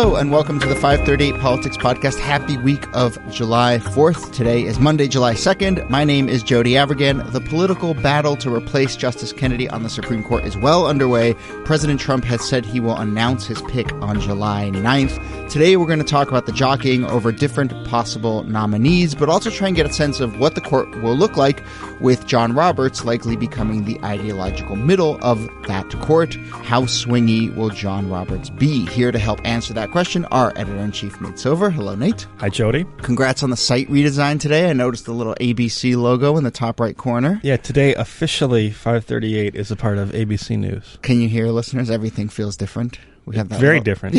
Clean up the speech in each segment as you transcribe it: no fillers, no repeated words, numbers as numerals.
Hello and welcome to the 538 Politics Podcast. Happy week of July 4th. Today is Monday, July 2nd. My name is Jody Avirgan. The political battle to replace Justice Kennedy on the Supreme Court is well underway. President Trump has said he will announce his pick on July 9th. Today we're going to talk about the jockeying over different possible nominees, but also try and get a sense of what the court will look like with John Roberts likely becoming the ideological middle of that court. How swingy will John Roberts be? Here to help answer that question, our editor-in-chief, Nate Silver. Hello, Nate. Hi, Jody. Congrats on the site redesign today. I noticed the little ABC logo in the top right corner. Yeah, today officially 538 is a part of ABC News. Can you hear, listeners? Everything feels different. We have that very different.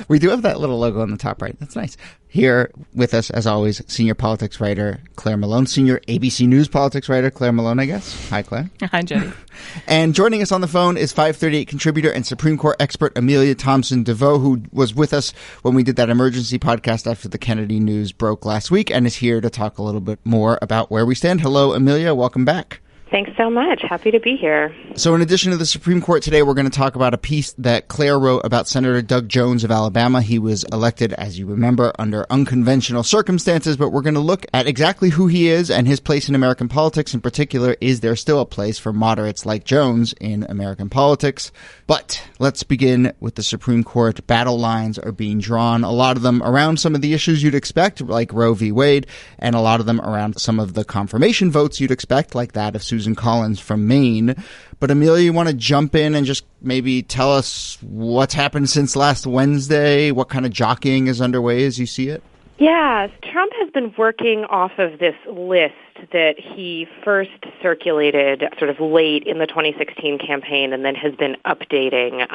We do have that little logo on the top right. That's nice. Here with us, as always, senior politics writer Claire Malone, senior ABC News politics writer Claire Malone, I guess. Hi, Claire. Hi, Jody. And joining us on the phone is 538 contributor and Supreme Court expert Amelia Thompson DeVoe, who was with us when we did that emergency podcast after the Kennedy news broke last week and is here to talk a little bit more about where we stand. Hello, Amelia. Welcome back. Thanks so much. Happy to be here. So in addition to the Supreme Court today, we're going to talk about a piece that Claire wrote about Senator Doug Jones of Alabama. He was elected, as you remember, under unconventional circumstances, but we're going to look at exactly who he is and his place in American politics. In particular, is there still a place for moderates like Jones in American politics? But let's begin with the Supreme Court. Battle lines are being drawn, a lot of them around some of the issues you'd expect, like Roe v. Wade, and a lot of them around some of the confirmation votes you'd expect, like that of Susan Collins from Maine. But Amelia, you want to jump in and just maybe tell us what's happened since last Wednesday? What kind of jockeying is underway as you see it? Yeah, Trump has been working off of this list that he first circulated sort of late in the 2016 campaign and then has been updating,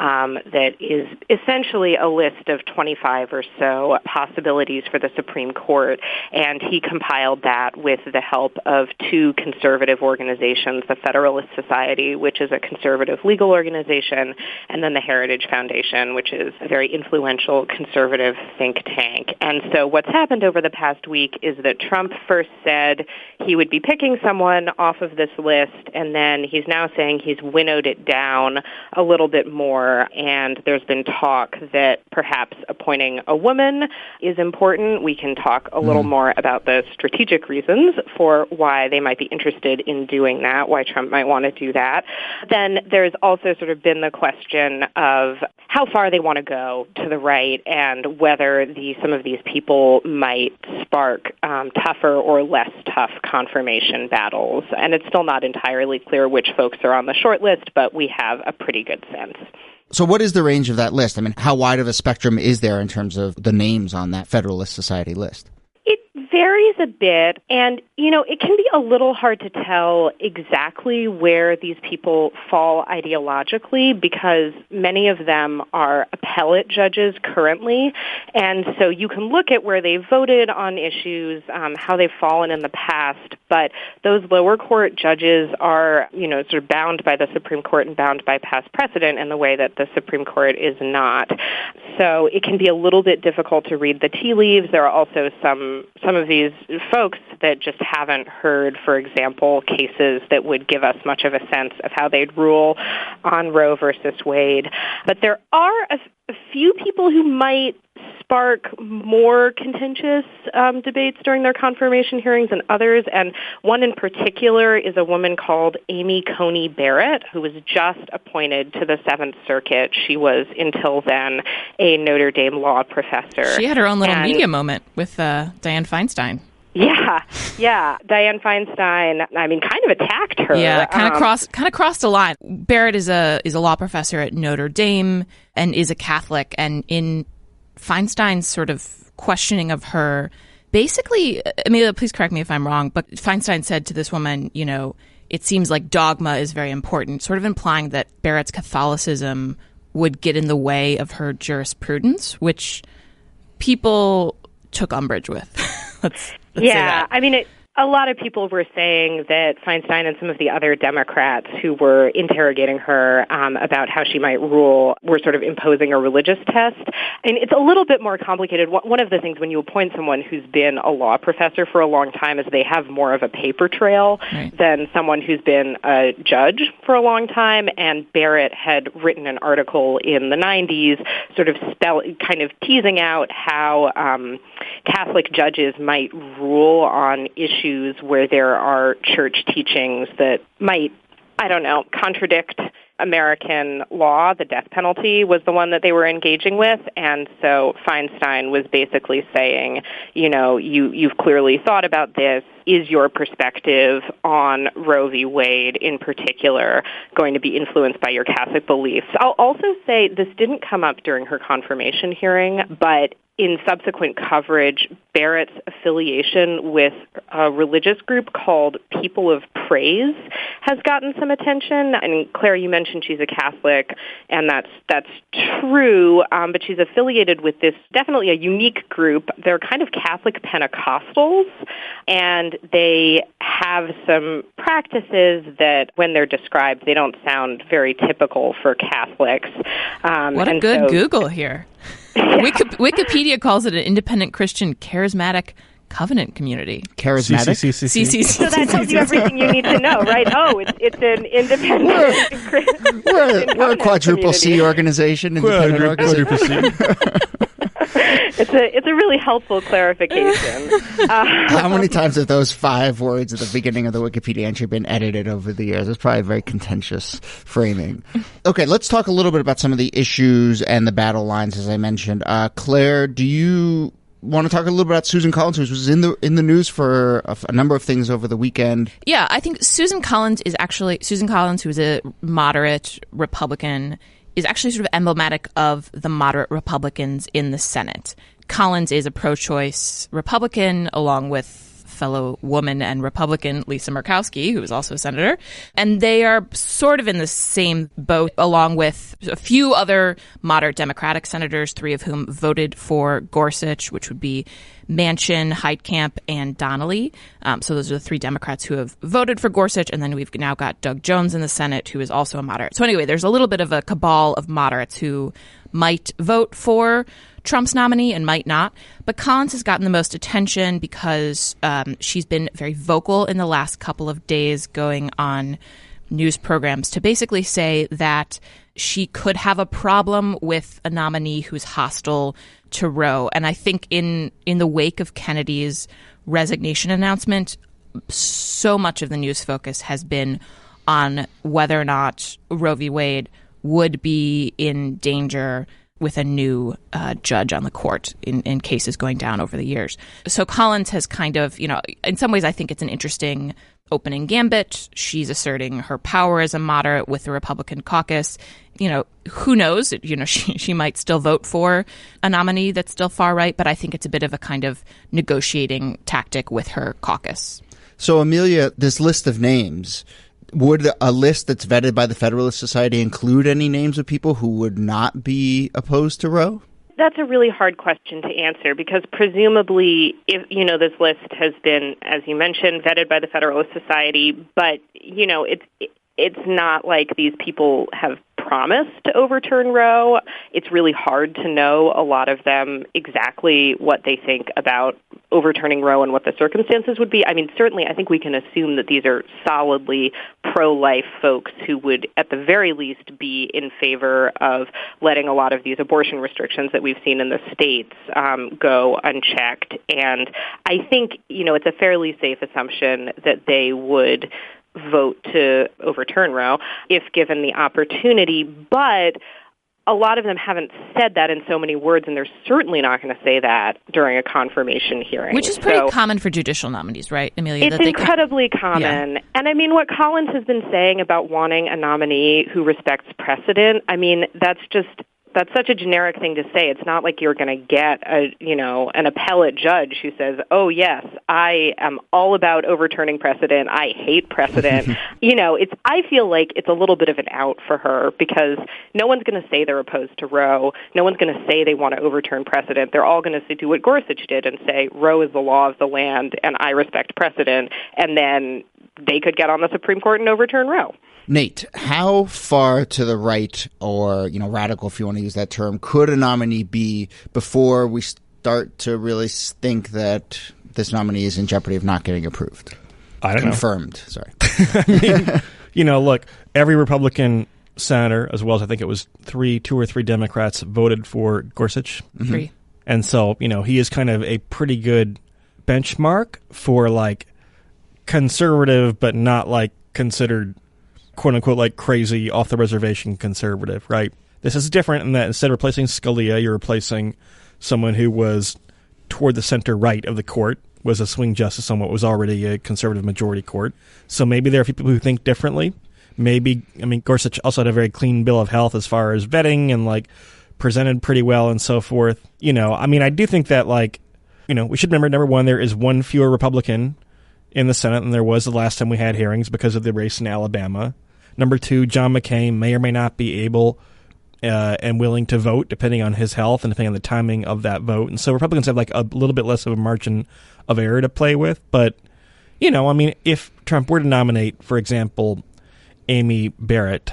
that is essentially a list of 25 or so possibilities for the Supreme Court. And he compiled that with the help of two conservative organizations, the Federalist Society, which is a conservative legal organization, and then the Heritage Foundation, which is a very influential conservative think tank. And so what's happened over the past week is that Trump first said he would be picking someone off of this list, and then he's now saying he's winnowed it down a little bit more, and there's been talk that perhaps appointing a woman is important. We can talk a little more about the strategic reasons for why they might be interested in doing that, why Trump might want to do that. Then there's also sort of been the question of how far they want to go to the right and whether some of these people might spark tougher or less tough confirmation battles. And it's still not entirely clear which folks are on the short list, but we have a pretty good sense. So what is the range of that list? I mean, how wide of a spectrum is there in terms of the names on that Federalist Society list? It varies a bit, and, it can be a little hard to tell exactly where these people fall ideologically because many of them are appellate judges currently, and so you can look at where they voted on issues, how they've fallen in the past, but those lower court judges are, sort of bound by the Supreme Court and bound by past precedent in the way that the Supreme Court is not. So it can be a little bit difficult to read the tea leaves. There are also some of these folks that just haven't heard, for example, cases that would give us much of a sense of how they'd rule on Roe versus Wade. But there are a few people who might spark more contentious debates during their confirmation hearings than others, and one in particular is a woman called Amy Coney Barrett, who was just appointed to the Seventh Circuit. She was, until then, a Notre Dame law professor. She had her own little media moment with Dianne Feinstein. Yeah. Dianne Feinstein, kind of attacked her. Yeah, kind of crossed a line. Barrett is a law professor at Notre Dame and is a Catholic, and in Feinstein's sort of questioning of her, basically, Amelia, please correct me if I'm wrong, but Feinstein said to this woman, it seems like dogma is very important, sort of implying that Barrett's Catholicism would get in the way of her jurisprudence, which people took umbrage with. Let's say that. A lot of people were saying that Feinstein and some of the other Democrats who were interrogating her about how she might rule were sort of imposing a religious test. And it's a little bit more complicated. One of the things when you appoint someone who's been a law professor for a long time is they have more of a paper trail than someone who's been a judge for a long time. And Barrett had written an article in the 90s sort of kind of teasing out how Catholic judges might rule on issues where there are church teachings that might, contradict American law. The death penalty was the one that they were engaging with. And so Feinstein was basically saying, you've clearly thought about this. Is your perspective on Roe v. Wade in particular going to be influenced by your Catholic beliefs? I'll also say this didn't come up during her confirmation hearing, but in subsequent coverage, Barrett's affiliation with a religious group called People of Praise has gotten some attention. And Claire, you mentioned she's a Catholic, and that's true, but she's affiliated with this definitely a unique group. They're kind of Catholic Pentecostals, and they have some practices that, when they're described, they don't sound very typical for Catholics. What a good Google here. Yeah. Wikipedia calls it an independent Christian charismatic covenant community. Charismatic? CCC. So that tells you everything you need to know, right? Oh, it's an independent Christian We're a quadruple C organization. Independent organization. It's a really helpful clarification. How many times have those 5 words at the beginning of the Wikipedia entry been edited over the years? It's probably a very contentious framing. Okay, let's talk a little bit about some of the issues and the battle lines, as I mentioned. Claire, do you want to talk a little bit about Susan Collins, who was in the news for a number of things over the weekend? Yeah, I think Susan Collins, who is a moderate Republican, is actually sort of emblematic of the moderate Republicans in the Senate. Collins is a pro-choice Republican, along with fellow woman and Republican Lisa Murkowski, who is also a senator. And they are sort of in the same boat, along with a few other moderate Democratic senators, 3 of whom voted for Gorsuch, which would be Manchin, Heitkamp, and Donnelly. So those are the 3 Democrats who have voted for Gorsuch. And then we've now got Doug Jones in the Senate, who is also a moderate. So anyway, there's a little bit of a cabal of moderates who might vote for Trump's nominee and might not. But Collins has gotten the most attention because she's been very vocal in the last couple of days, going on news programs to basically say that she could have a problem with a nominee who's hostile to Roe. And I think in the wake of Kennedy's resignation announcement, so much of the news focus has been on whether or not Roe v. Wade would be in danger with a new judge on the court in cases going down over the years. So Collins has kind of, in some ways I think it's an interesting opening gambit. She's asserting her power as a moderate with the Republican caucus. Who knows? She might still vote for a nominee that's still far right, but I think it's a bit of a kind of negotiating tactic with her caucus. So, Amelia, this list of names, would a list that's vetted by the Federalist Society include any names of people who would not be opposed to Roe? That's a really hard question to answer because presumably, if this list has been, as you mentioned, vetted by the Federalist Society, but it's not like these people have promised to overturn Roe. It's really hard to know, a lot of them, exactly what they think about overturning Roe and what the circumstances would be. I mean, certainly I think we can assume that these are solidly pro-life folks who would, at the very least, be in favor of letting a lot of these abortion restrictions that we've seen in the states go unchecked. And I think, it's a fairly safe assumption that they would vote to overturn Roe if given the opportunity, but a lot of them haven't said that in so many words, and they're certainly not going to say that during a confirmation hearing. Which is pretty common for judicial nominees, right, Amelia? It's incredibly common. Yeah. And I mean, what Collins has been saying about wanting a nominee who respects precedent, I mean, that's just That's such a generic thing to say. It's not like you're going to get an appellate judge who says, "Oh yes, I am all about overturning precedent. I hate precedent." I feel like it's a little bit of an out for her because no one's going to say they're opposed to Roe. No one's going to say they want to overturn precedent. They're all going to do what Gorsuch did and say Roe is the law of the land and I respect precedent, and then they could get on the Supreme Court and overturn Roe. Nate, how far to the right or, radical, if you want to use that term, could a nominee be before we start to really think that this nominee is in jeopardy of not getting approved? I don't Confirmed, sorry. I mean, look, every Republican senator, as well as I think it was two or three Democrats, voted for Gorsuch. Mm-hmm. 3. And so, he is kind of a pretty good benchmark for, conservative, but not, considered quote-unquote, crazy, off-the-reservation conservative, right? This is different in that instead of replacing Scalia, you're replacing someone who was toward the center-right of the court, was a swing justice on what was already a conservative majority court. So maybe there are people who think differently. Gorsuch also had a very clean bill of health as far as vetting and, presented pretty well and so forth. I do think that, we should remember, number one, there is one fewer Republican in the Senate than there was the last time we had hearings because of the race in Alabama. Number two, John McCain may or may not be able and willing to vote depending on his health and depending on the timing of that vote. And so Republicans have a little bit less of a margin of error to play with. But, if Trump were to nominate, for example, Amy Barrett,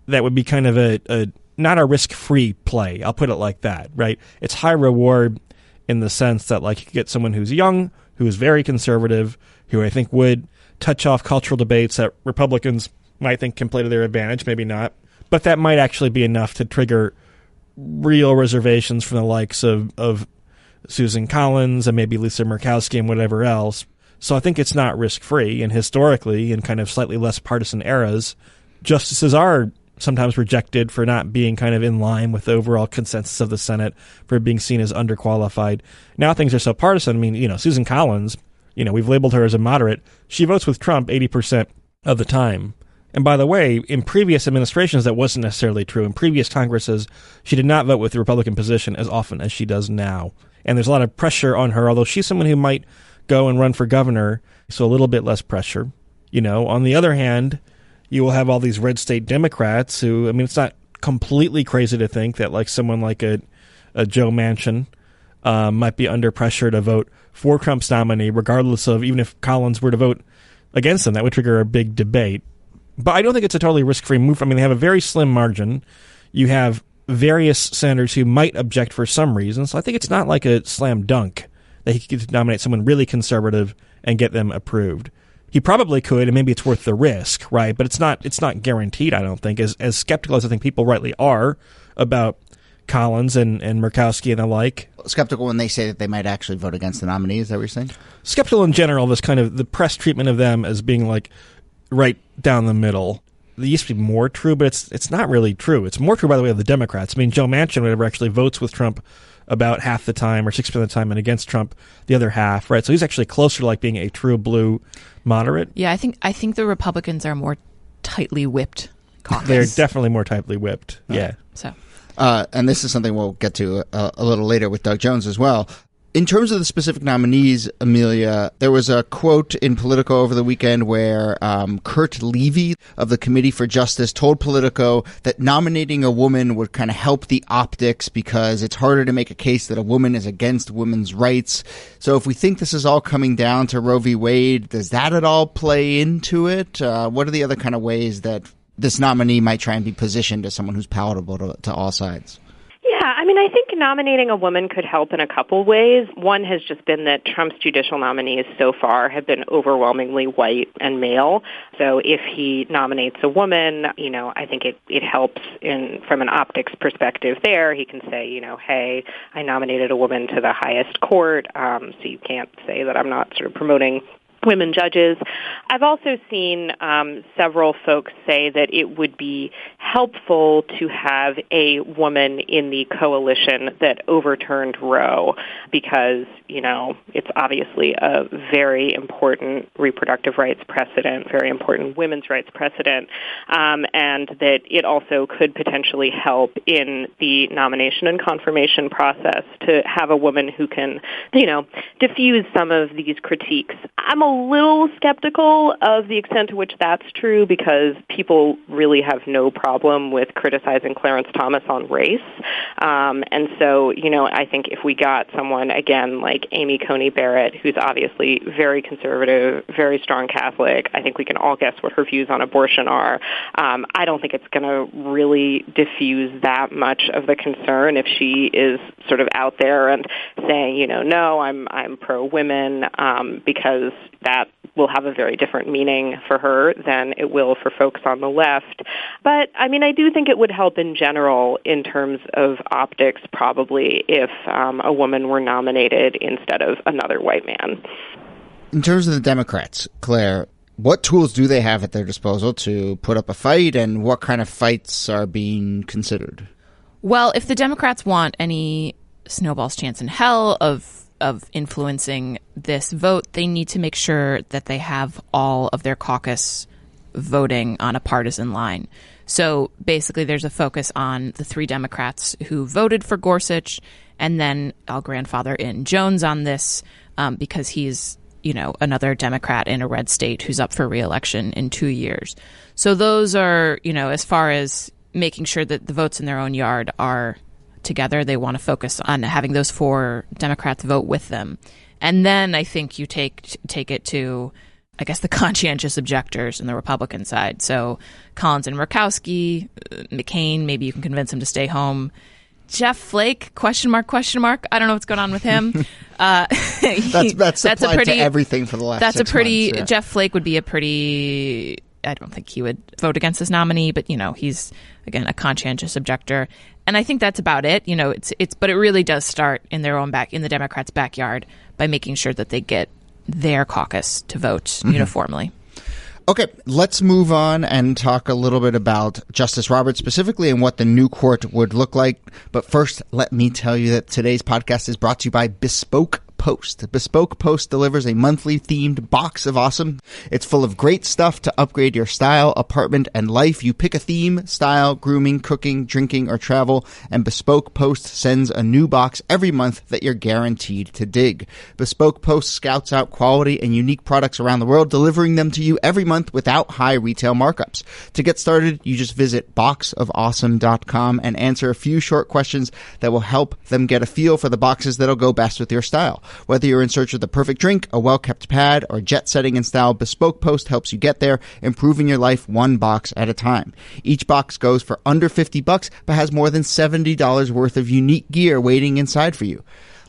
that would be kind of a not a risk-free play. I'll put it like that, right? It's high reward in the sense that you could get someone who's young, who is very conservative, who I think would touch off cultural debates that Republicans might think can play to their advantage, maybe not. But that might actually be enough to trigger real reservations from the likes of Susan Collins and maybe Lisa Murkowski and whatever else. So I think it's not risk-free, and historically, in kind of slightly less partisan eras, justices are sometimes rejected for not being kind of in line with the overall consensus of the Senate, for being seen as underqualified. Now things are so partisan. Susan Collins, we've labeled her as a moderate. She votes with Trump 80% of the time. And by the way, in previous administrations, that wasn't necessarily true. In previous Congresses, she did not vote with the Republican position as often as she does now. And there's a lot of pressure on her, although she's someone who might go and run for governor, so a little bit less pressure. On the other hand, you will have all these red state Democrats who, it's not completely crazy to think that someone like a Joe Manchin might be under pressure to vote for Trump's nominee, regardless of even if Collins were to vote against him. That would trigger a big debate. But I don't think it's a totally risk-free move. They have a very slim margin. You have various senators who might object for some reason, so I think it's not like a slam dunk that he could nominate someone really conservative and get them approved. He probably could, and maybe it's worth the risk, right? But it's not guaranteed, I don't think. As skeptical as I think people rightly are about Collins and Murkowski and the like. Skeptical when they say that they might actually vote against the nominee, is that what you're saying? Skeptical in general, this kind of the press treatment of them as being right down the middle. It used to be more true, but it's not really true. It's more true, by the way, of the Democrats. Joe Manchin, whatever, actually votes with Trump about half the time or 6% of the time, and against Trump the other half, right? So he's actually closer to being a true blue moderate. Yeah, I think the Republicans are more tightly whipped caucus. They're definitely more tightly whipped. Yeah. So, and this is something we'll get to a little later with Doug Jones as well. In terms of the specific nominees, Amelia, there was a quote in Politico over the weekend where Kurt Levy of the Committee for Justice told Politico that nominating a woman would kind of help the optics because it's harder to make a case that a woman is against women's rights. So if we think this is all coming down to Roe v. Wade, does that at all play into it? What are the other kind of ways that this nominee might try and be positioned as someone who's palatable to all sides? Yeah, I think nominating a woman could help in a couple ways. One has just been that Trump's judicial nominees so far have been overwhelmingly white and male. So if he nominates a woman, I think it helps from an optics perspective there. He can say, hey, I nominated a woman to the highest court, so you can't say that I'm not sort of promoting women judges. I've also seen several folks say that it would be helpful to have a woman in the coalition that overturned Roe because, it's obviously a very important reproductive rights precedent, very important women's rights precedent, and that it also could potentially help in the nomination and confirmation process to have a woman who can, diffuse some of these critiques. I'm a little skeptical of the extent to which that's true because people really have no problem with criticizing Clarence Thomas on race. And so, I think if we got someone, again, like Amy Coney Barrett, who's obviously very conservative, very strong Catholic, I think we can all guess what her views on abortion are. I don't think it's going to really diffuse that much of the concern if she is sort of out there and saying, no, I'm pro-women, because that will have a very different meaning for her than it will for folks on the left. But, I do think it would help in general in terms of optics probably if a woman were nominated instead of another white man. In terms of the Democrats, Claire, what tools do they have at their disposal to put up a fight, and what kind of fights are being considered? Well, if the Democrats want any snowball's chance in hell of influencing this vote, they need to make sure that they have all of their caucus voting on a partisan line. So basically there's a focus on the 3 Democrats who voted for Gorsuch, and then I'll grandfather in Jones on this because he's, another Democrat in a red state who's up for re-election in 2 years. So those are, as far as making sure that the votes in their own yard are together, they want to focus on having those 4 Democrats vote with them. And then I think you take it to, I guess, the conscientious objectors in the Republican side. So Collins and Murkowski, McCain, maybe you can convince him to stay home. Jeff Flake, question mark. I don't know what's going on with him. That's applied to everything for the last 6 months. Yeah. Jeff Flake would be I don't think he would vote against this nominee, but, he's, again, a conscientious objector. And I think that's about it. But it really does start in in the Democrats' backyard by making sure that they get their caucus to vote uniformly. Okay, let's move on and talk a little bit about Justice Roberts specifically and what the new court would look like. But first, let me tell you that today's podcast is brought to you by Bespoke Post. Bespoke Post delivers a monthly themed box of awesome. It's full of great stuff to upgrade your style, apartment, and life. You pick a theme, style, grooming, cooking, drinking, or travel, and Bespoke Post sends a new box every month that you're guaranteed to dig. Bespoke Post scouts out quality and unique products around the world, delivering them to you every month without high retail markups. To get started, you just visit boxofawesome.com and answer a few short questions that will help them get a feel for the boxes that'll go best with your style. Whether you're in search of the perfect drink, a well-kept pad, or jet setting in style, Bespoke Post helps you get there, improving your life one box at a time. Each box goes for under $50, but has more than $70 worth of unique gear waiting inside for you.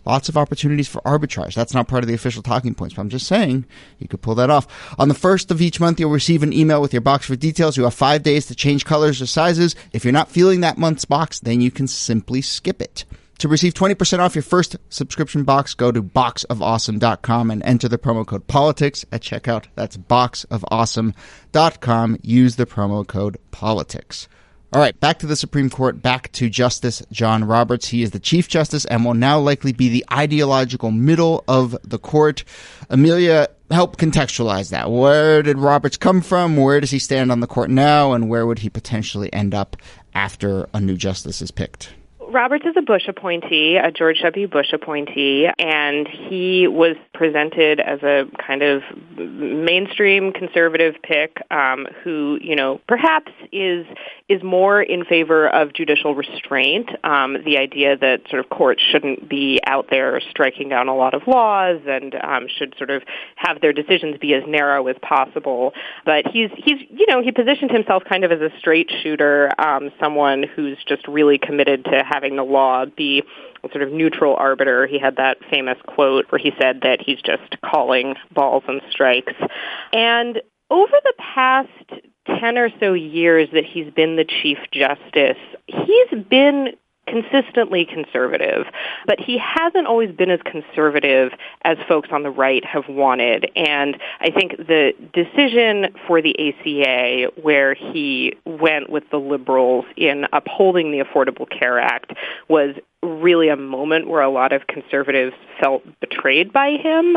Lots of opportunities for arbitrage. That's not part of the official talking points, but I'm just saying you could pull that off. On the first of each month, you'll receive an email with your box for details. You have 5 days to change colors or sizes. If you're not feeling that month's box, then you can simply skip it. To receive 20% off your first subscription box, go to boxofawesome.com and enter the promo code POLITICS at checkout. That's boxofawesome.com. Use the promo code POLITICS. All right, back to the Supreme Court, back to Justice John Roberts. He is the Chief Justice and will now likely be the ideological middle of the court. Amelia, help contextualize that. Where did Roberts come from? Where does he stand on the court now? And where would he potentially end up after a new justice is picked? Roberts is a Bush appointee, a George W. Bush appointee, and he was presented as a kind of mainstream conservative pick who, perhaps is more in favor of judicial restraint, the idea that sort of courts shouldn't be out there striking down a lot of laws and should sort of have their decisions be as narrow as possible. But he positioned himself kind of as a straight shooter, someone who's just really committed to having the law be a sort of neutral arbiter. He had that famous quote where he said that he's just calling balls and strikes. And over the past 10 or so years that he's been the Chief Justice, he's been consistently conservative, but he hasn't always been as conservative as folks on the right have wanted. And I think the decision for the ACA, where he went with the liberals in upholding the Affordable Care Act, was really a moment where a lot of conservatives felt betrayed by him.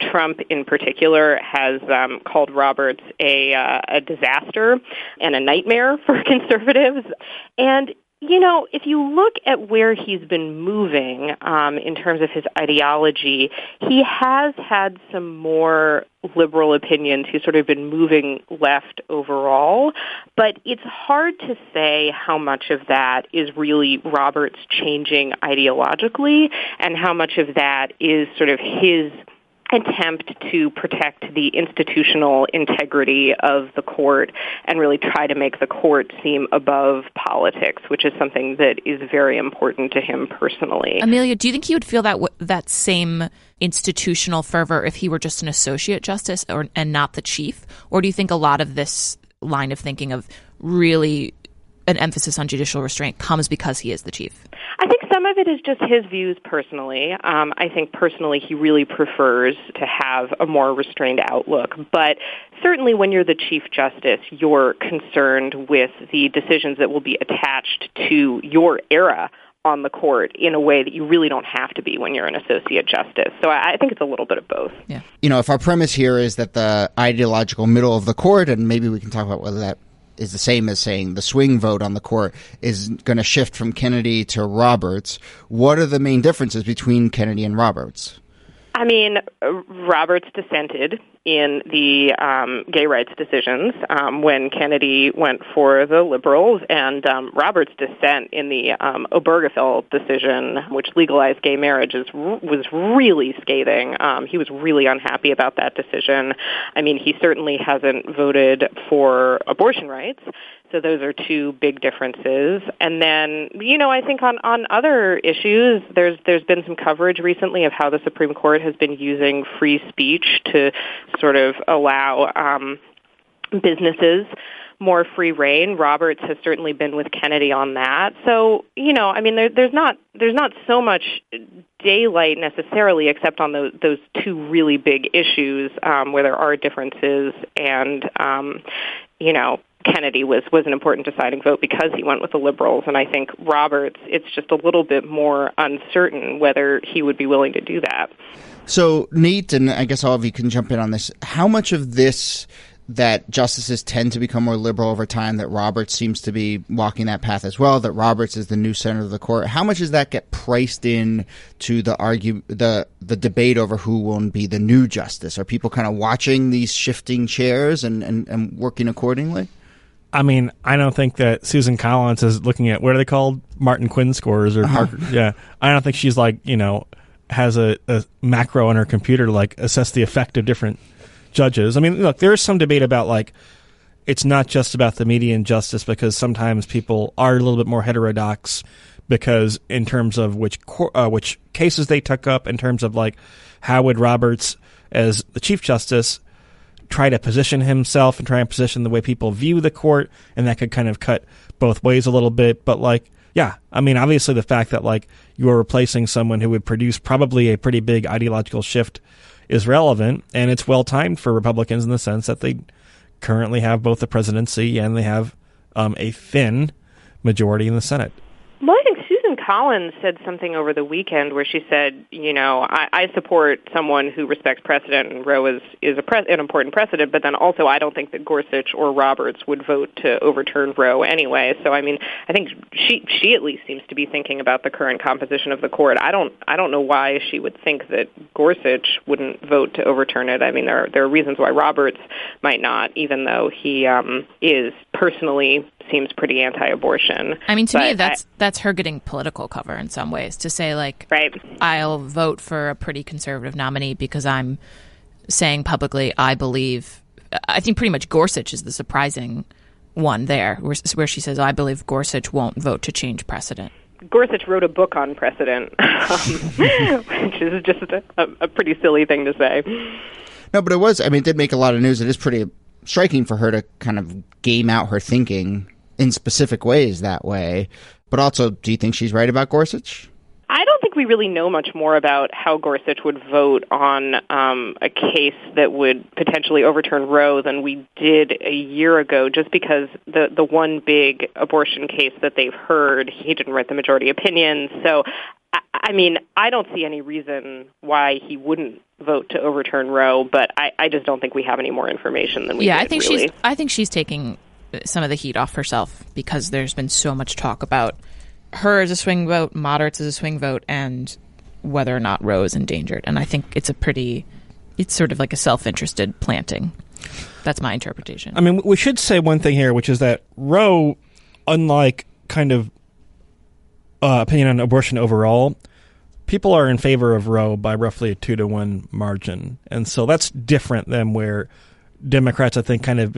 Trump, in particular, has called Roberts a disaster and a nightmare for conservatives. And if you look at where he's been moving in terms of his ideology, he has had some more liberal opinions. He's sort of been moving left overall, but it's hard to say how much of that is really Roberts changing ideologically and how much of that is sort of his attempt to protect the institutional integrity of the court and really try to make the court seem above politics, which is something that is very important to him personally. Amelia, do you think he would feel that same institutional fervor if he were just an associate justice and not the chief? Or do you think a lot of this line of thinking of really an emphasis on judicial restraint comes because he is the chief? I think some of it is just his views personally. I think personally he really prefers to have a more restrained outlook. But certainly when you're the Chief Justice, you're concerned with the decisions that will be attached to your era on the court in a way that you really don't have to be when you're an associate justice. So I think it's a little bit of both. Yeah. If our premise here is that the ideological middle of the court, and maybe we can talk about whether that is the same as saying the swing vote on the court is going to shift from Kennedy to Roberts. What are the main differences between Kennedy and Roberts? I mean, Roberts dissented in the gay rights decisions when Kennedy went for the liberals, and Roberts' dissent in the Obergefell decision, which legalized gay marriages, was really scathing. He was really unhappy about that decision. I mean, he certainly hasn't voted for abortion rights. So those are two big differences. And then, I think on other issues, there's been some coverage recently of how the Supreme Court has been using free speech to sort of allow businesses more free rein. Roberts has certainly been with Kennedy on that. So, there's not so much daylight necessarily, except on those two really big issues where there are differences, and Kennedy was an important deciding vote because he went with the liberals, and I think Roberts, it's just a little bit more uncertain whether he would be willing to do that. So, Nate, and I guess all of you can jump in on this, how much of this that justices tend to become more liberal over time, that Roberts seems to be walking that path as well, that Roberts is the new center of the court, how much does that get priced in to the debate over who will be the new justice? Are people kind of watching these shifting chairs and working accordingly? I mean, I don't think that Susan Collins is looking at, what are they called? Martin Quinn scores or Parker. Yeah. I don't think she's has a macro on her computer to assess the effect of different judges. I mean, look, there is some debate about it's not just about the median justice, because sometimes people are a little bit more heterodox because in terms of which cases they took up, in terms of how would Roberts as the Chief Justice try to position himself and try and position the way people view the court, and that could kind of cut both ways a little bit. But yeah, I mean, obviously the fact that you are replacing someone who would produce probably a pretty big ideological shift is relevant, and it's well timed for Republicans in the sense that they currently have both the presidency and they have a thin majority in the Senate. Well, I think Susan Collins said something over the weekend where she said, I support someone who respects precedent, and Roe is an important precedent, but then also I don't think that Gorsuch or Roberts would vote to overturn Roe anyway. So, I mean, I think she at least seems to be thinking about the current composition of the court. I don't know why she would think that Gorsuch wouldn't vote to overturn it. I mean, there are reasons why Roberts might not, even though he is personally seems pretty anti-abortion. I mean, to me, that's her getting political cover in some ways, to say right. I'll vote for a pretty conservative nominee because I'm saying publicly I believe. I think pretty much Gorsuch is the surprising one there, where she says I believe Gorsuch won't vote to change precedent. Gorsuch wrote a book on precedent, which is just a pretty silly thing to say. No, but it did make a lot of news. It is pretty striking for her to kind of game out her thinking in specific ways that way. But also, do you think she's right about Gorsuch? I don't think we really know much more about how Gorsuch would vote on a case that would potentially overturn Roe than we did a year ago, just because the one big abortion case that they've heard, he didn't write the majority opinion. So, I mean, I don't see any reason why he wouldn't vote to overturn Roe, but I just don't think we have any more information than we did, I think she's taking some of the heat off herself because there's been so much talk about her as a swing vote, moderates as a swing vote, and whether or not Roe is endangered. And I think it's sort of like a self-interested planting. That's my interpretation. I mean, we should say one thing here, which is that Roe, unlike kind of opinion on abortion overall, people are in favor of Roe by roughly a 2-to-1 margin. And so that's different than where Democrats, I think, kind of,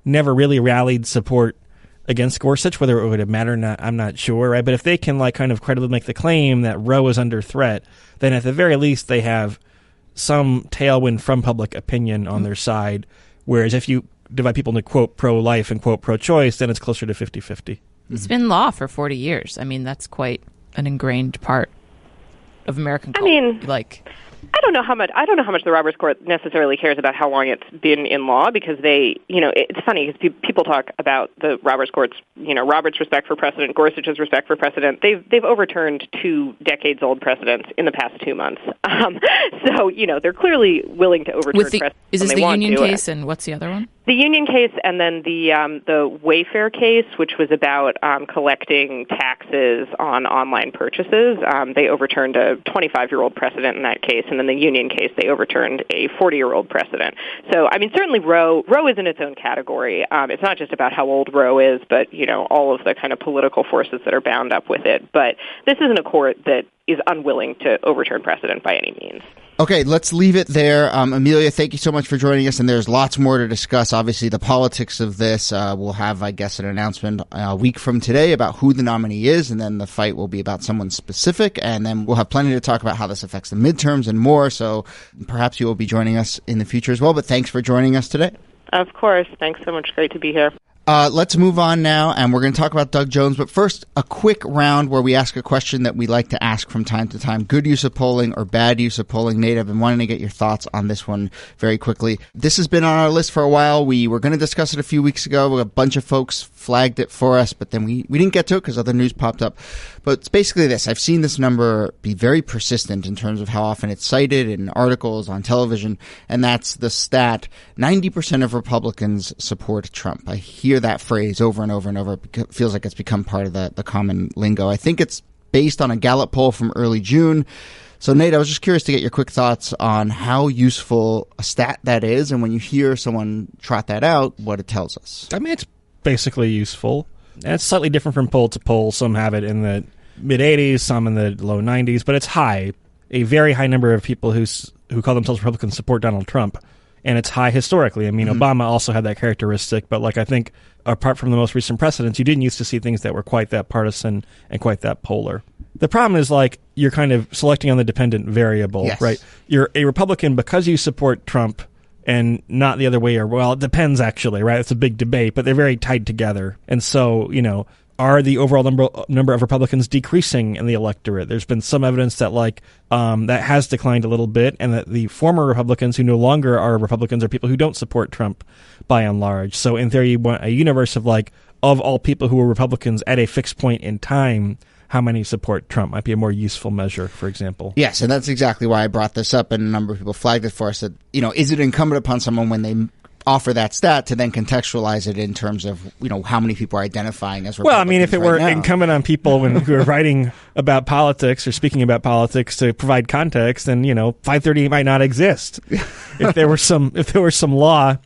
never really rallied support against Gorsuch. Whether it would have mattered or not, I'm not sure, right? But if they can kind of credibly make the claim that Roe is under threat, then at the very least they have some tailwind from public opinion on their side. Whereas if you divide people into quote pro-life and quote pro-choice, then it's closer to 50-50. It's been law for 40 years. I mean, that's quite an ingrained part of American culture. I mean, I don't know how much the Roberts Court necessarily cares about how long it's been in law, because it's funny because people talk about the Roberts Court's, Roberts' respect for precedent, Gorsuch's respect for precedent. They've overturned 2 decades-old precedents in the past 2 months. So, they're clearly willing to overturn precedents. Is this the Union case, and what's the other one? The Union case, and then the Wayfair case, which was about collecting taxes on online purchases. They overturned a 25-year-old precedent in that case, and in the Union case, they overturned a 40-year-old precedent. So, I mean, certainly Roe is in its own category. It's not just about how old Roe is, but, all of the kind of political forces that are bound up with it. But this isn't a court that is unwilling to overturn precedent by any means. Okay, let's leave it there. Amelia, thank you so much for joining us, and there's lots more to discuss. Obviously, the politics of this. We'll have, I guess, an announcement a week from today about who the nominee is, and then the fight will be about someone specific, and then we'll have plenty to talk about how this affects the midterms and more, so perhaps you will be joining us in the future as well, but thanks for joining us today. Of course. Thanks so much. Great to be here. Let's move on now, and we're going to talk about Doug Jones. But first, a quick round where we ask a question that we like to ask from time to time. Good use of polling or bad use of polling? Nate, I've been wanting to get your thoughts on this one very quickly. This has been on our list for a while. We were going to discuss it a few weeks ago. A bunch of folks flagged it for us, but then we didn't get to it because other news popped up. But it's basically this. I've seen this number be very persistent in terms of how often it's cited in articles, on television, and that's the stat. 90% of Republicans support Trump. I hear that phrase over and over and over. It feels like it's become part of the common lingo. I think it's based on a Gallup poll from early June. So, Nate, I was just curious to get your quick thoughts on how useful a stat that is, and when you hear someone trot that out, what it tells us. I mean, it's basically useful. And it's slightly different from poll to poll. Some have it in the mid-80s, some in the low 90s, but it's high. A very high number of people who call themselves Republicans support Donald Trump, and it's high historically. I mean, Obama also had that characteristic, but I think apart from the most recent precedents, you didn't used to see things that were quite that partisan and quite that polar. The problem is you're kind of selecting on the dependent variable, yes. Right? You're a Republican because you support Trump and not the other way, or, well, it depends actually, right? It's a big debate, but they're very tied together. And so, are the overall number of Republicans decreasing in the electorate? There's been some evidence that that has declined a little bit, and that the former Republicans who no longer are Republicans are people who don't support Trump by and large. So in theory, you want a universe of all people who were Republicans at a fixed point in time, how many support Trump might be a more useful measure, for example. Yes, and that's exactly why I brought this up, and a number of people flagged it for us that, is it incumbent upon someone when they offer that stat to then contextualize it in terms of, how many people are identifying as Republicans? Well, I mean, if it were incumbent on people who are writing about politics or speaking about politics to provide context, then, 538 might not exist. If there was some law,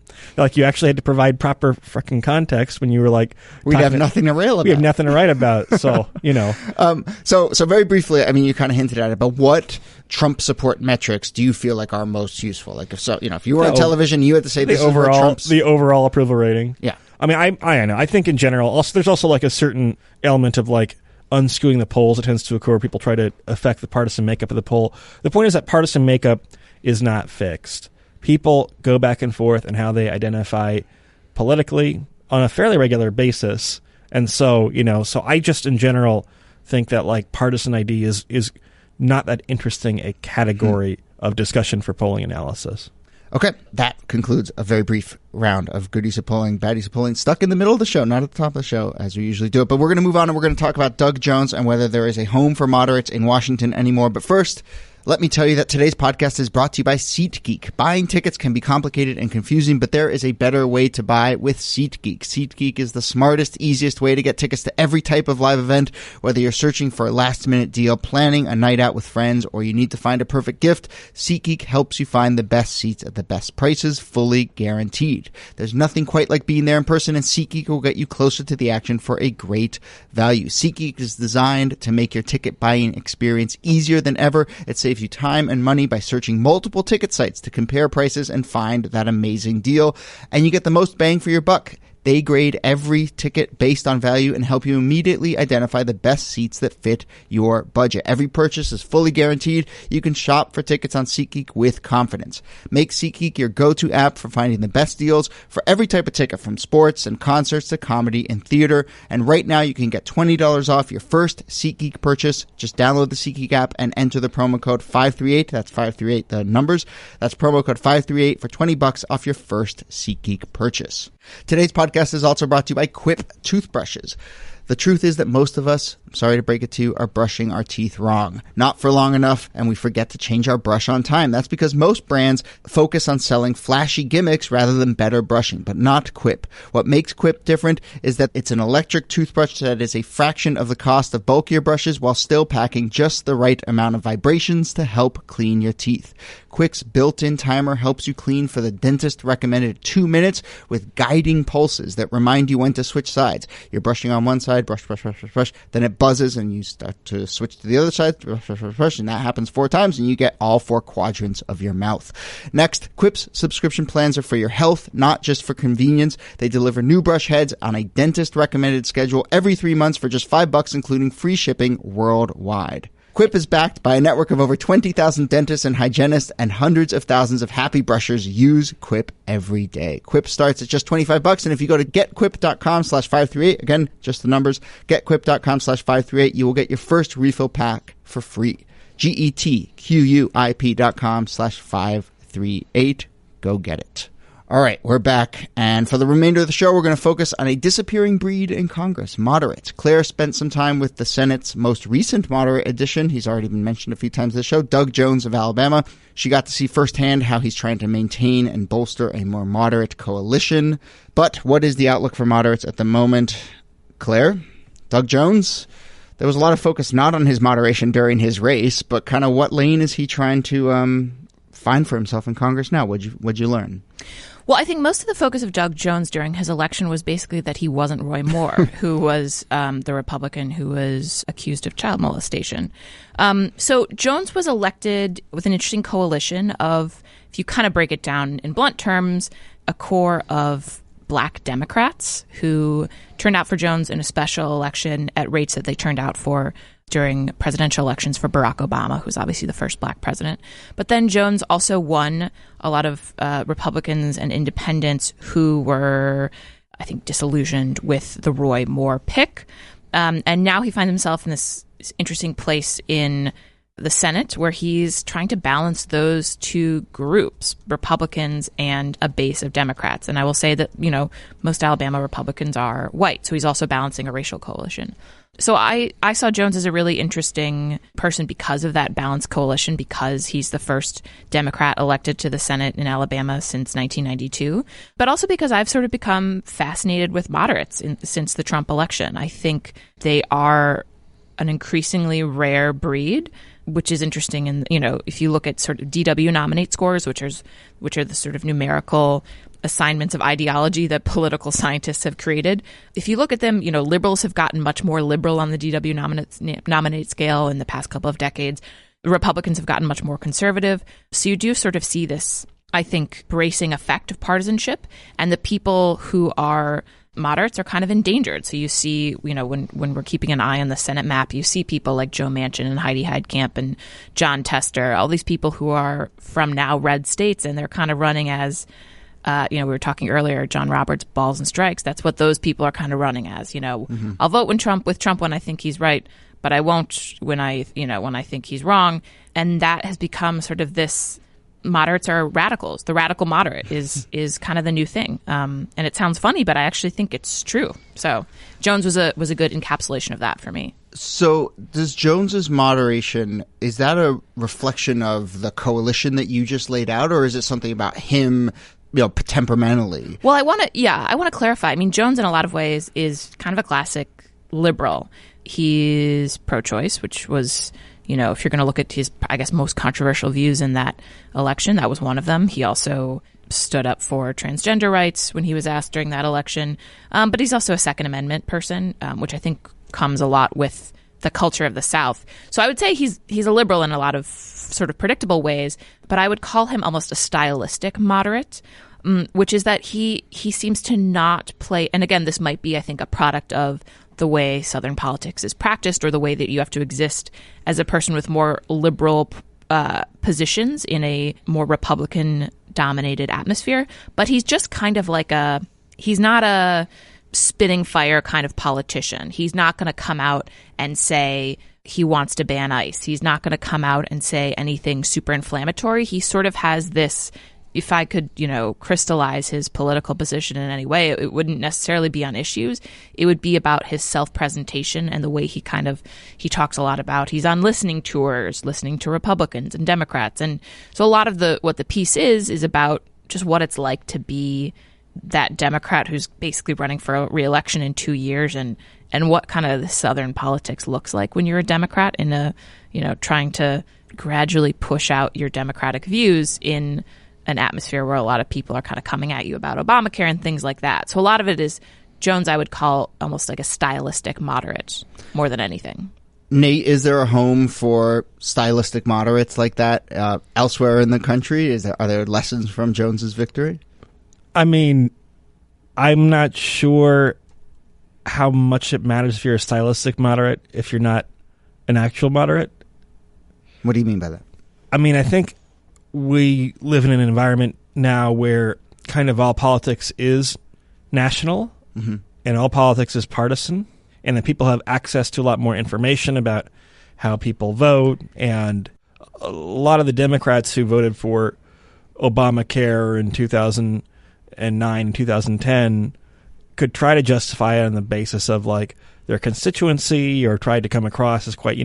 you actually had to provide proper fucking context when you were we'd have nothing to rail about. We have nothing to write about. So, So very briefly, I mean, you kind of hinted at it, but what Trump support metrics do you feel are most useful? If you were on television, you had to say this is where Trump's... The overall approval rating. Yeah. I mean, I know. I think in general, there's also a certain element of unskewing the polls that tends to occur where people try to affect the partisan makeup of the poll. The point is that partisan makeup is not fixed. People go back and forth in how they identify politically on a fairly regular basis, And so, so I just in general think that like partisan ID is not that interesting a category of discussion for polling analysis. Okay, that concludes a very brief round of goodies of polling, baddies of polling, stuck in the middle of the show, not at the top of the show as we usually do it. But we're going to move on and we're going to talk about Doug Jones and whether there is a home for moderates in Washington anymore. But first, let me tell you that today's podcast is brought to you by SeatGeek. Buying tickets can be complicated and confusing, but there is a better way to buy with SeatGeek. SeatGeek is the smartest, easiest way to get tickets to every type of live event, whether you're searching for a last-minute deal, planning a night out with friends, or you need to find a perfect gift. SeatGeek helps you find the best seats at the best prices, fully guaranteed. There's nothing quite like being there in person, and SeatGeek will get you closer to the action for a great value. SeatGeek is designed to make your ticket buying experience easier than ever. It saves you time and money by searching multiple ticket sites to compare prices and find that amazing deal. And you get the most bang for your buck. They grade every ticket based on value and help you immediately identify the best seats that fit your budget. Every purchase is fully guaranteed. You can shop for tickets on SeatGeek with confidence. Make SeatGeek your go-to app for finding the best deals for every type of ticket, from sports and concerts to comedy and theater. And right now you can get $20 off your first SeatGeek purchase. Just download the SeatGeek app and enter the promo code 538. That's 538, the numbers. That's promo code 538 for $20 off your first SeatGeek purchase. Today's podcast is also brought to you by Quip toothbrushes. The truth is that most of us, I'm sorry to break it to you, are brushing our teeth wrong. Not for long enough, and we forget to change our brush on time. That's because most brands focus on selling flashy gimmicks rather than better brushing, but not Quip. What makes Quip different is that it's an electric toothbrush that is a fraction of the cost of bulkier brushes while still packing just the right amount of vibrations to help clean your teeth. Quip's built-in timer helps you clean for the dentist recommended 2 minutes with guiding pulses that remind you when to switch sides. You're brushing on one side, brush, brush, brush, brush, brush. Then it buzzes and you start to switch to the other side, brush, brush, brush, brush, and that happens 4 times and you get all 4 quadrants of your mouth. Next, Quip's subscription plans are for your health, not just for convenience. They deliver new brush heads on a dentist recommended schedule every 3 months for just $5, including free shipping worldwide. Quip is backed by a network of over 20,000 dentists and hygienists, and hundreds of thousands of happy brushers use Quip every day. Quip starts at just $25, and if you go to getquip.com/538, again, just the numbers, getquip.com/538, you will get your first refill pack for free. getquip.com/538. Go get it. All right, we're back, and for the remainder of the show, we're going to focus on a disappearing breed in Congress, moderates. Claire spent some time with the Senate's most recent moderate addition. He's already been mentioned a few times in the show, Doug Jones of Alabama. She got to see firsthand how he's trying to maintain and bolster a more moderate coalition. But what is the outlook for moderates at the moment? Claire, Doug Jones, there was a lot of focus not on his moderation during his race, but kind of what lane is he trying to find for himself in Congress now? What'd you learn? Well, I think most of the focus of Doug Jones during his election was basically that he wasn't Roy Moore, who was the Republican who was accused of child molestation. So Jones was elected with an interesting coalition of, if you kind of break it down in blunt terms, a core of Black Democrats who turned out for Jones in a special election at rates that they turned out for during presidential elections for Barack Obama, who's obviously the first Black president. But then Jones also won a lot of Republicans and independents who were, I think, disillusioned with the Roy Moore pick. And now he finds himself in this interesting place in the Senate where he's trying to balance those two groups, Republicans and a base of Democrats. And I will say that, most Alabama Republicans are white, so he's also balancing a racial coalition. So I saw Jones as a really interesting person because of that balanced coalition, because he's the first Democrat elected to the Senate in Alabama since 1992, but also because I've sort of become fascinated with moderates since the Trump election. I think they are an increasingly rare breed, which is interesting. And, if you look at sort of DW nominate scores, which are the sort of numerical assignments of ideology that political scientists have created. If you look at them, liberals have gotten much more liberal on the DW nominate scale in the past couple of decades. Republicans have gotten much more conservative. So you do sort of see this, I think, bracing effect of partisanship, and the people who are moderates are kind of endangered. So you see, when we're keeping an eye on the Senate map, you see people like Joe Manchin and Heidi Heitkamp and John Tester, all these people who are from now red states, and they're kind of running as We were talking earlier, John Roberts, balls and strikes. That's what those people are kind of running as. I'll vote with Trump when I think he's right, but I won't when I think he's wrong. And that has become sort of this. Moderates are radicals. The radical moderate is kind of the new thing. And it sounds funny, but I actually think it's true. So Jones was a good encapsulation of that for me. So does Jones's moderation, is that a reflection of the coalition that you just laid out, or is it something about him, temperamentally? Well, I want to clarify. I mean, Jones in a lot of ways is kind of a classic liberal. He's pro-choice, which was, if you're going to look at his, I guess, most controversial views in that election, that was one of them. He also stood up for transgender rights when he was asked during that election. But he's also a Second Amendment person, which I think comes a lot with the culture of the South. So I would say he's a liberal in a lot of sort of predictable ways, but I would call him almost a stylistic moderate, which is that he seems to not play. And again, this might be, I think, a product of the way Southern politics is practiced, or the way that you have to exist as a person with more liberal positions in a more Republican-dominated atmosphere. But he's just kind of like he's not a spitting fire kind of politician. He's not going to come out and say he wants to ban ICE. He's not going to come out and say anything super inflammatory. He sort of has this. If I could, crystallize his political position in any way, it wouldn't necessarily be on issues. It would be about his self-presentation and the way he talks a lot about. He's on listening tours, listening to Republicans and Democrats. And so a lot of what the piece is about just what it's like to be that Democrat who's basically running for a re-election in 2 years, and what kind of the Southern politics looks like when you're a Democrat in trying to gradually push out your Democratic views in an atmosphere where a lot of people are kind of coming at you about Obamacare and things like that. So a lot of it is Jones, I would call almost like a stylistic moderate more than anything. Nate, is there a home for stylistic moderates like that elsewhere in the country? Are there lessons from Jones's victory? I mean, I'm not sure how much it matters if you're a stylistic moderate if you're not an actual moderate. What do you mean by that? I mean, I think we live in an environment now where kind of all politics is national, and all politics is partisan, and that people have access to a lot more information about how people vote. And a lot of the Democrats who voted for Obamacare in 2009, 2010 could try to justify it on the basis of like their constituency, or tried to come across as quite,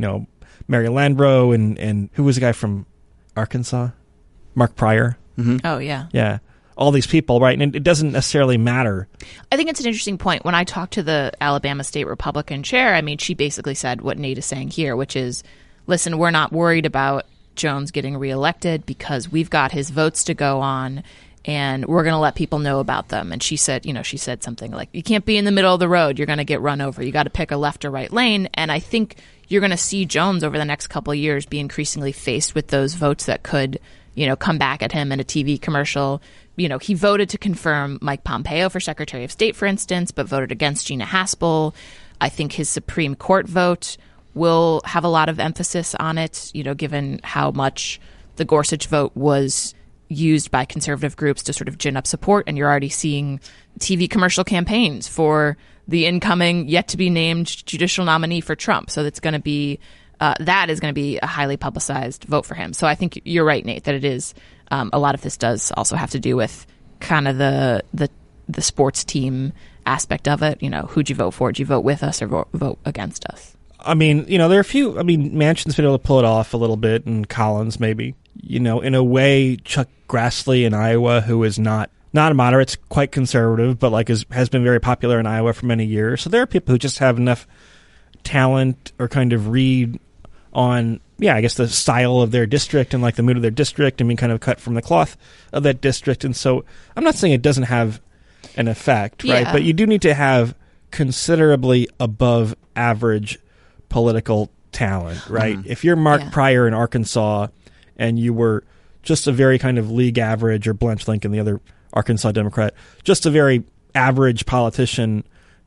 Mary Landrieu and who was the guy from Arkansas? Mark Pryor. Oh, yeah. Yeah. All these people, right? And it doesn't necessarily matter. I think it's an interesting point. When I talked to the Alabama State Republican chair, I mean, she basically said what Nate is saying here, which is, listen, we're not worried about Jones getting reelected because we've got his votes to go on, and we're going to let people know about them. And she said something like, you can't be in the middle of the road. You're going to get run over. You got to pick a left or right lane. And I think you're going to see Jones over the next couple of years be increasingly faced with those votes that could come back at him in a TV commercial. He voted to confirm Mike Pompeo for Secretary of State, for instance, but voted against Gina Haspel. I think his Supreme Court vote will have a lot of emphasis on it, given how much the Gorsuch vote was used by conservative groups to sort of gin up support. And you're already seeing TV commercial campaigns for the incoming, yet to be named judicial nominee for Trump. So that's going to be that is going to be a highly publicized vote for him. So I think you're right, Nate, that it is a lot of this does also have to do with kind of the sports team aspect of it. Who'd you vote for? Did you vote with us or vote against us? I mean, there are a few. Manchin's been able to pull it off a little bit, and Collins maybe. In a way, Chuck Grassley in Iowa, who is not a moderate, it's quite conservative, but has been very popular in Iowa for many years. So there are people who just have enough talent or kind of read on, I guess, the style of their district and the mood of their district, and being kind of cut from the cloth of that district. And so I'm not saying it doesn't have an effect, right? But you do need to have considerably above average political talent, right? If you're Mark Pryor in Arkansas and you were just a very kind of league average, or Blanche Lincoln, the other Arkansas Democrat, just a very average politician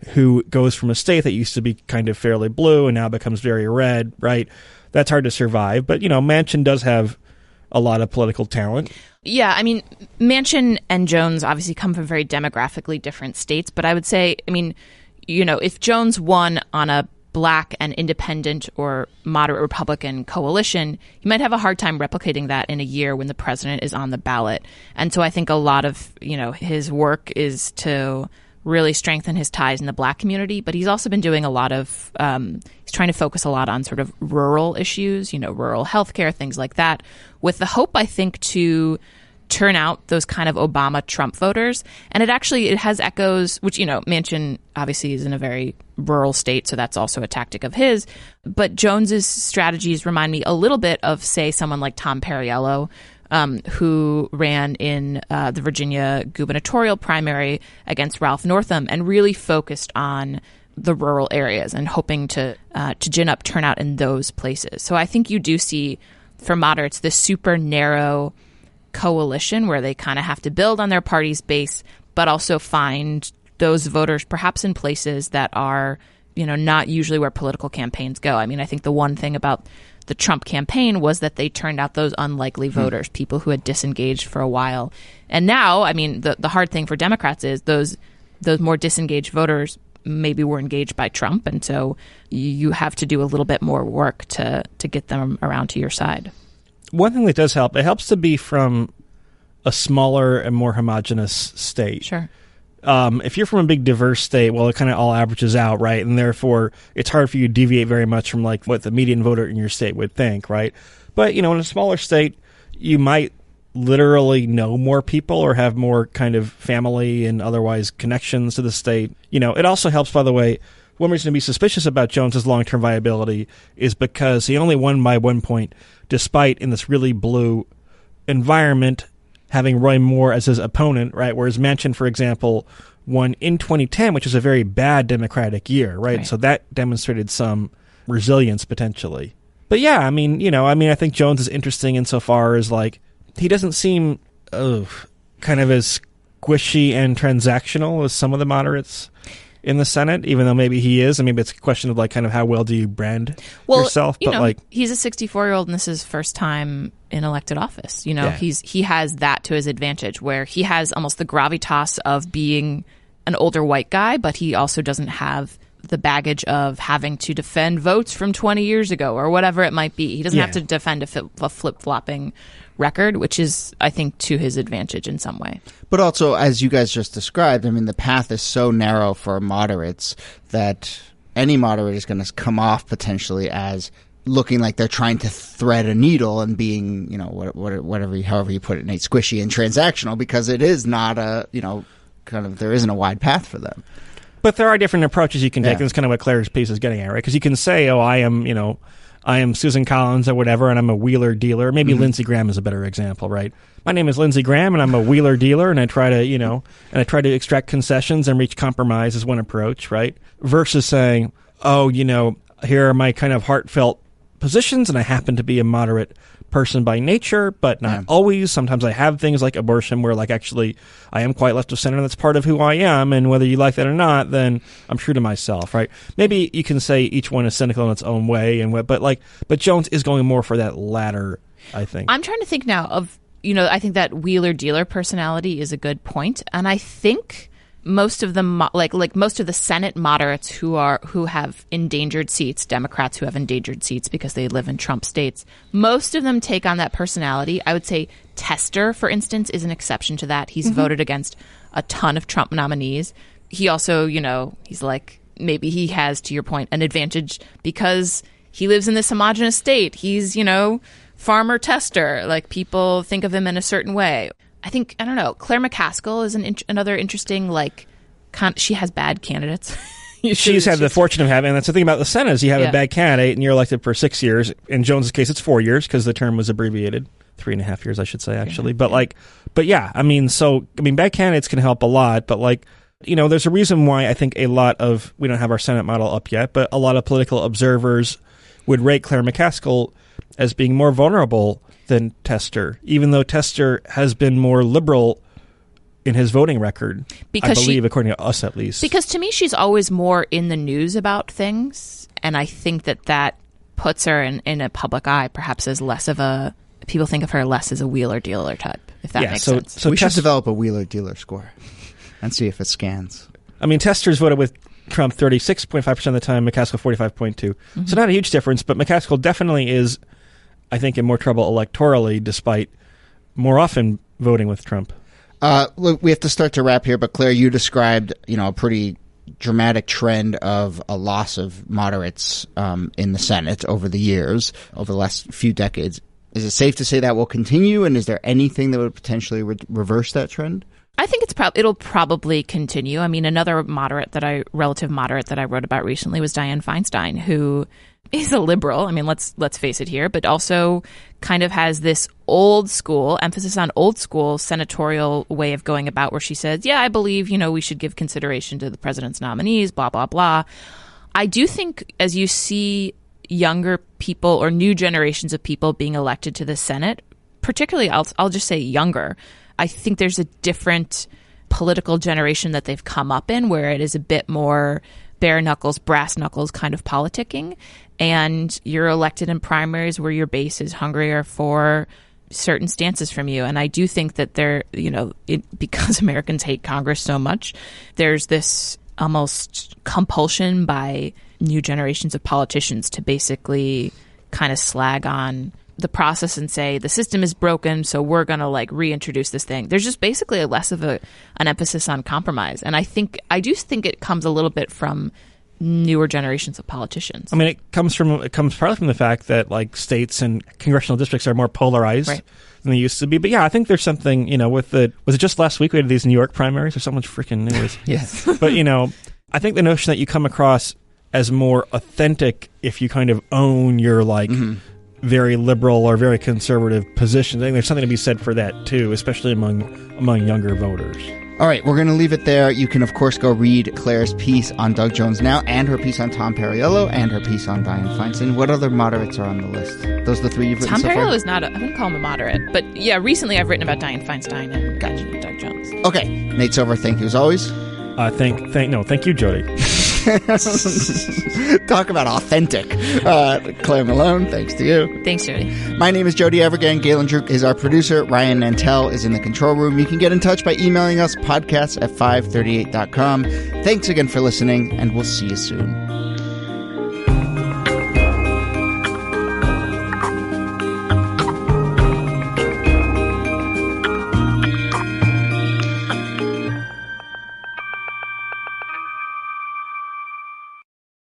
who goes from a state that used to be kind of fairly blue and now becomes very red, right? That's hard to survive. But, Manchin does have a lot of political talent. Yeah, I mean, Manchin and Jones obviously come from very demographically different states, but I would say, I mean, if Jones won on a black and independent or moderate Republican coalition, he might have a hard time replicating that in a year when the president is on the ballot. And so I think a lot of, his work is to really strengthen his ties in the black community, but he's also been doing a lot of, he's trying to focus a lot on sort of rural issues, rural healthcare, things like that, with the hope, I think, to turn out those kind of Obama-Trump voters. And it has echoes, which, Manchin obviously is in a very rural state, so that's also a tactic of his. But Jones's strategies remind me a little bit of, say, someone like Tom Perriello, who ran in the Virginia gubernatorial primary against Ralph Northam and really focused on the rural areas and hoping to gin up turnout in those places. So I think you do see, for moderates, this super narrow coalition where they kind of have to build on their party's base, but also find those voters perhaps in places that are, not usually where political campaigns go. I mean, I think the one thing about the Trump campaign was that they turned out those unlikely voters, people who had disengaged for a while. And now, I mean, the hard thing for Democrats is those more disengaged voters maybe were engaged by Trump, and so you have to do a little bit more work to get them around to your side. One thing that does help, it helps to be from a smaller and more homogenous state. Sure. If you're from a big diverse state, well, it kind of all averages out, right? And therefore, it's hard for you to deviate very much from like what the median voter in your state would think, right? But, in a smaller state, you might literally know more people or have more kind of family and otherwise connections to the state. It also helps, by the way, one reason to be suspicious about Jones's long-term viability is because he only won by 1 point, despite in this really blue environment having Roy Moore as his opponent, right? Whereas Manchin, for example, won in 2010, which was a very bad Democratic year, right? So that demonstrated some resilience potentially. But yeah, I mean, I think Jones is interesting insofar as like he doesn't seem kind of as squishy and transactional as some of the moderates in the Senate, even though maybe he is. I mean, it's a question of like kind of how well do you brand yourself. But he's a 64-year-old and this is his first time in elected office. He has that to his advantage where he has almost the gravitas of being an older white guy, but he also doesn't have the baggage of having to defend votes from 20 years ago or whatever it might be. He doesn't have to defend a flip-flopping record, which is, I think, to his advantage in some way. But also, as you guys just described, I mean, the path is so narrow for moderates that any moderate is going to come off potentially as looking like they're trying to thread a needle and being, however you put it, Nate, squishy and transactional, because it is not there isn't a wide path for them. But there are different approaches you can take. And that's kind of what Claire's piece is getting at, right? Because you can say, I am Susan Collins or whatever, and I'm a wheeler dealer. Maybe Lindsey Graham is a better example, right? My name is Lindsey Graham, and I'm a wheeler dealer, and I try to, extract concessions and reach compromise is one approach, right? Versus saying, here are my kind of heartfelt positions, and I happen to be a moderate person by nature, but not always. Sometimes I have things like abortion where like actually I am quite left of center and that's part of who I am, and whether you like that or not, then I'm true to myself, right? Maybe you can say each one is cynical in its own way, but Jones is going more for that latter, I think. I'm trying to think now of, I think that wheeler dealer personality is a good point, and I think most of the most of the Senate moderates who have endangered seats, Democrats who have endangered seats because they live in Trump states, most of them take on that personality. I would say Tester, for instance, is an exception to that. He's voted against a ton of Trump nominees. He also, he's like, maybe he has, to your point, an advantage because he lives in this homogenous state. He's, Farmer Tester. Like, people think of him in a certain way. I think, I don't know, Claire McCaskill is another interesting, she has bad candidates. She's had the fortune of having, and that's the thing about the Senate, is you have a bad candidate and you're elected for 6 years. In Jones's case, it's 4 years because the term was abbreviated. 3.5 years, I should say, actually. But bad candidates can help a lot, but there's a reason why I think we don't have our Senate model up yet, but a lot of political observers would rate Claire McCaskill as being more vulnerable than Tester, even though Tester has been more liberal in his voting record, I believe, according to us at least. Because to me, she's always more in the news about things, and I think that puts her in a public eye, perhaps as less of a people think of her less as a wheeler dealer type, if that makes sense. So we should develop a wheeler dealer score and see if it scans. I mean, testers voted with Trump 36.5% of the time, McCaskill 45.2%. Mm-hmm. So not a huge difference, but McCaskill definitely is, I think, in more trouble electorally, despite more often voting with Trump. Look, we have to start to wrap here, but Claire, you described, a pretty dramatic trend of a loss of moderates in the Senate over the years, over the last few decades. Is it safe to say that will continue, and is there anything that would potentially reverse that trend? I think it'll probably continue. I mean, another relative moderate that I wrote about recently was Dianne Feinstein, who is a liberal. I mean, let's face it here, but also kind of has this old school emphasis on old school senatorial way of going about, where she says, "Yeah, I believe we should give consideration to the president's nominees." Blah blah blah. I do think as you see younger people or new generations of people being elected to the Senate, particularly I'll just say younger, I think there's a different political generation that they've come up in, where it is a bit more bare knuckles, brass knuckles kind of politicking. And you're elected in primaries where your base is hungrier for certain stances from you. And I do think that because Americans hate Congress so much, there's this almost compulsion by new generations of politicians to basically kind of slag on the process and say the system is broken, so we're going to reintroduce this thing. There's just basically less of an emphasis on compromise. And I do think it comes a little bit from newer generations of politicians. I mean, it comes partly from the fact that states and congressional districts are more polarized than they used to be. But yeah, I think there's something, was it just last week we had these New York primaries? There's so much freaking news. Yes. But, I think the notion that you come across as more authentic if you kind of own your very liberal or very conservative position. I think there's something to be said for that too, especially among younger voters. All right, we're going to leave it there. You can, of course, go read Claire's piece on Doug Jones now, and her piece on Tom Perriello, and her piece on Dianne Feinstein. What other moderates are on the list? Those are the three you've written so far? Tom Perriello is not I wouldn't call him a moderate. But yeah, recently I've written about Dianne Feinstein and Doug Jones. Okay, Nate Silver, thank you as always. Thank you, Jody. Talk about authentic. Claire Malone, thanks to you. Thanks, Jody. My name is Jody Evergang. Galen Druk is our producer. Ryan Nantel is in the control room. You can get in touch by emailing us podcasts@538.com. Thanks again for listening, and we'll see you soon.